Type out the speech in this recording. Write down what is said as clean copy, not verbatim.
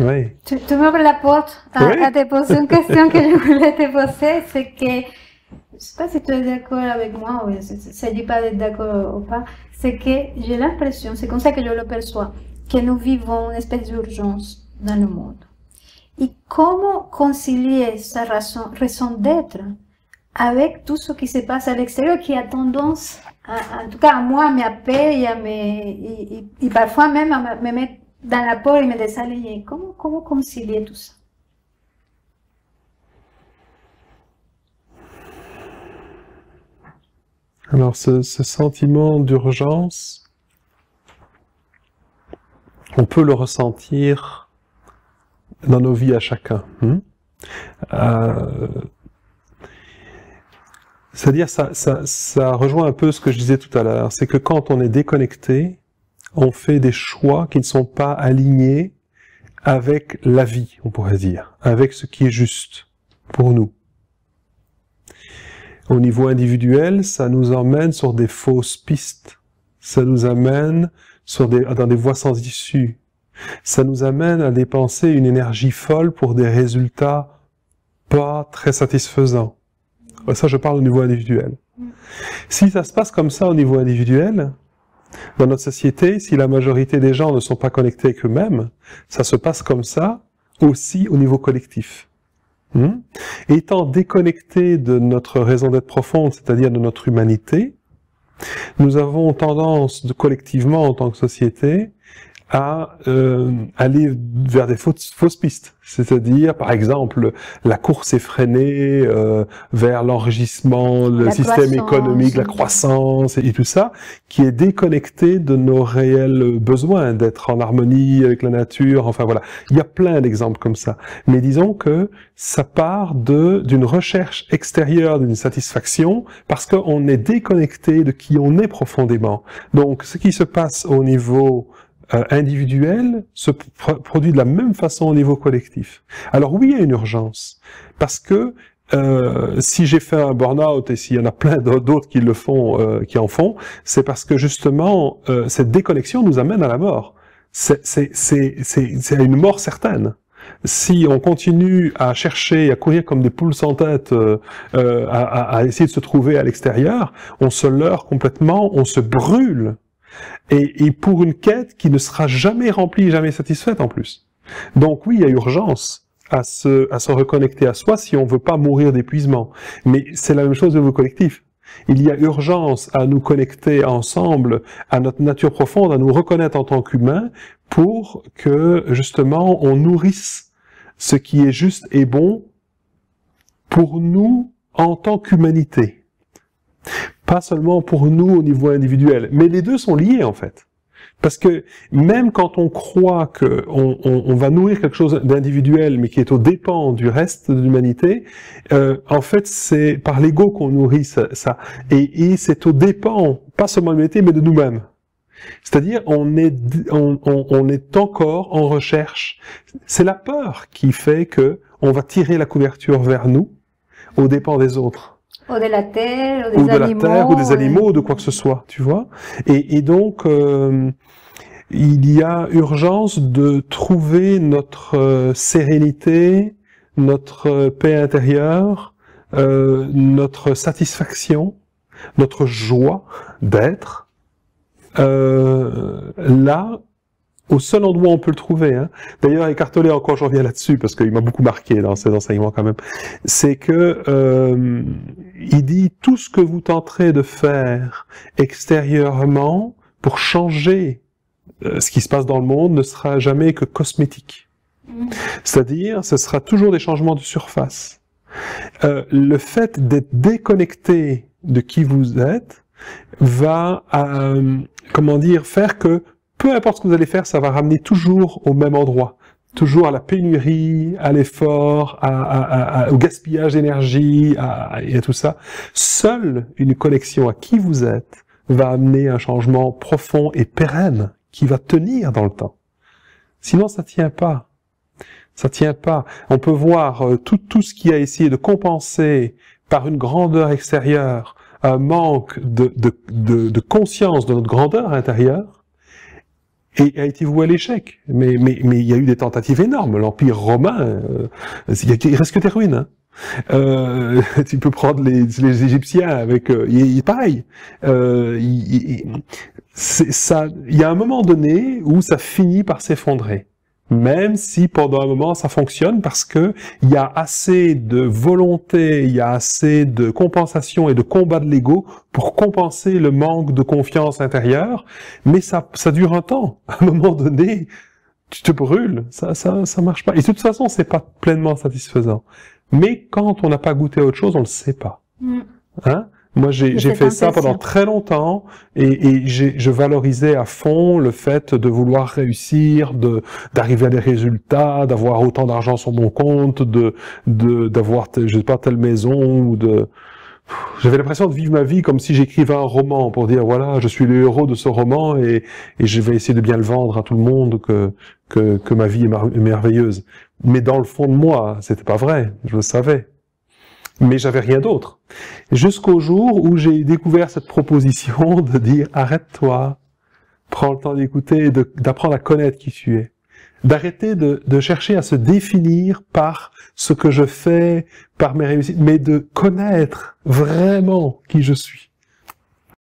Oui. Tu m'ouvres la porte à te poser une question que je voulais te poser, c'est que, je ne sais pas si tu es d'accord avec moi, ou il ne s'agit pas d'être d'accord ou pas, c'est que j'ai l'impression, c'est comme ça que je le perçois, que nous vivons une espèce d'urgence dans le monde. Et comment concilier sa raison d'être avec tout ce qui se passe à l'extérieur, qui a tendance, en tout cas à moi, à m'appeler et parfois même à me mettre dans la peau et me désaligner. Comment concilier tout ça? Alors, ce sentiment d'urgence, on peut le ressentir dans nos vies à chacun. C'est-à-dire, ça rejoint un peu ce que je disais tout à l'heure, c'est que quand on est déconnecté, on fait des choix qui ne sont pas alignés avec la vie, on pourrait dire, avec ce qui est juste pour nous. Au niveau individuel, ça nous emmène sur des fausses pistes, ça nous amène dans des voies sans issue, ça nous amène à dépenser une énergie folle pour des résultats pas très satisfaisants. Ça, je parle au niveau individuel. Si ça se passe comme ça au niveau individuel, dans notre société, si la majorité des gens ne sont pas connectés avec eux-mêmes, ça se passe comme ça aussi au niveau collectif. Étant déconnectés de notre raison d'être profonde, c'est-à-dire de notre humanité, nous avons tendance, collectivement en tant que société, à aller vers des fausses pistes. C'est-à-dire, par exemple, la course effrénée vers l'enrichissement, le système économique, la croissance et tout ça, qui est déconnecté de nos réels besoins d'être en harmonie avec la nature. Enfin voilà, il y a plein d'exemples comme ça. Mais disons que ça part d'une recherche extérieure, d'une satisfaction, parce qu'on est déconnecté de qui on est profondément. Donc, ce qui se passe au niveau individuel se produit de la même façon au niveau collectif. Alors oui, il y a une urgence, parce que si j'ai fait un burn-out, et s'il y en a plein d'autres qui le font, qui en font, c'est parce que justement, cette déconnexion nous amène à la mort. C'est une mort certaine. Si on continue à chercher, à courir comme des poules sans tête, à essayer de se trouver à l'extérieur, on se leurre complètement, on se brûle. Et pour une quête qui ne sera jamais remplie, jamais satisfaite en plus. Donc oui, il y a urgence à se reconnecter à soi si on veut pas mourir d'épuisement. Mais c'est la même chose au niveau collectif. Il y a urgence à nous connecter ensemble à notre nature profonde, à nous reconnaître en tant qu'humains pour que justement on nourrisse ce qui est juste et bon pour nous en tant qu'humanité. Pas seulement pour nous au niveau individuel, mais les deux sont liés en fait. Parce que même quand on croit qu'on va nourrir quelque chose d'individuel, mais qui est aux dépens du reste de l'humanité, en fait c'est par l'ego qu'on nourrit ça. Et c'est aux dépens, pas seulement de l'humanité, mais de nous-mêmes. C'est-à-dire on est encore en recherche. C'est la peur qui fait que on va tirer la couverture vers nous, aux dépens des autres. Ou de la terre, ou des animaux, ou de quoi que ce soit, tu vois. Et donc, il y a urgence de trouver notre sérénité, notre paix intérieure, notre satisfaction, notre joie d'être, là, au seul endroit où on peut le trouver. D'ailleurs, Eckhart Tolle, encore je reviens là-dessus, parce qu'il m'a beaucoup marqué dans ses enseignements quand même, c'est que il dit tout ce que vous tenterez de faire extérieurement pour changer ce qui se passe dans le monde ne sera jamais que cosmétique. C'est-à-dire, ce sera toujours des changements de surface. Le fait d'être déconnecté de qui vous êtes va, comment dire, faire que peu importe ce que vous allez faire, ça va ramener toujours au même endroit. Toujours à la pénurie, à l'effort, au gaspillage d'énergie, et à tout ça. Seule une connexion à qui vous êtes va amener un changement profond et pérenne qui va tenir dans le temps. Sinon, ça tient pas. Ça tient pas. On peut voir tout ce qui a essayé de compenser par une grandeur extérieure un manque de conscience de notre grandeur intérieure. et a été voué à l'échec. Mais il y a eu des tentatives énormes. L'Empire romain, il reste que des ruines. Hein. Tu peux prendre les Égyptiens avec, il est pareil. Il y a un moment donné où ça finit par s'effondrer. Même si pendant un moment ça fonctionne parce que il y a assez de volonté, il y a assez de compensation et de combat de l'ego pour compenser le manque de confiance intérieure, mais ça dure un temps. À un moment donné, tu te brûles, ça marche pas. Et de toute façon, c'est pas pleinement satisfaisant. Mais quand on n'a pas goûté à autre chose, on le sait pas. Hein? Moi, j'ai fait ça pendant très longtemps et je valorisais à fond le fait de vouloir réussir, d'arriver à des résultats, d'avoir autant d'argent sur mon compte, d'avoir, je sais pas, telle maison ou j'avais l'impression de vivre ma vie comme si j'écrivais un roman pour dire voilà, je suis le héros de ce roman et je vais essayer de bien le vendre à tout le monde que ma vie est merveilleuse. Mais dans le fond de moi, c'était pas vrai, je le savais. Mais j'avais rien d'autre. Jusqu'au jour où j'ai découvert cette proposition de dire arrête-toi, prends le temps d'écouter et d'apprendre à connaître qui tu es. D'arrêter de chercher à se définir par ce que je fais, par mes réussites, mais de connaître vraiment qui je suis.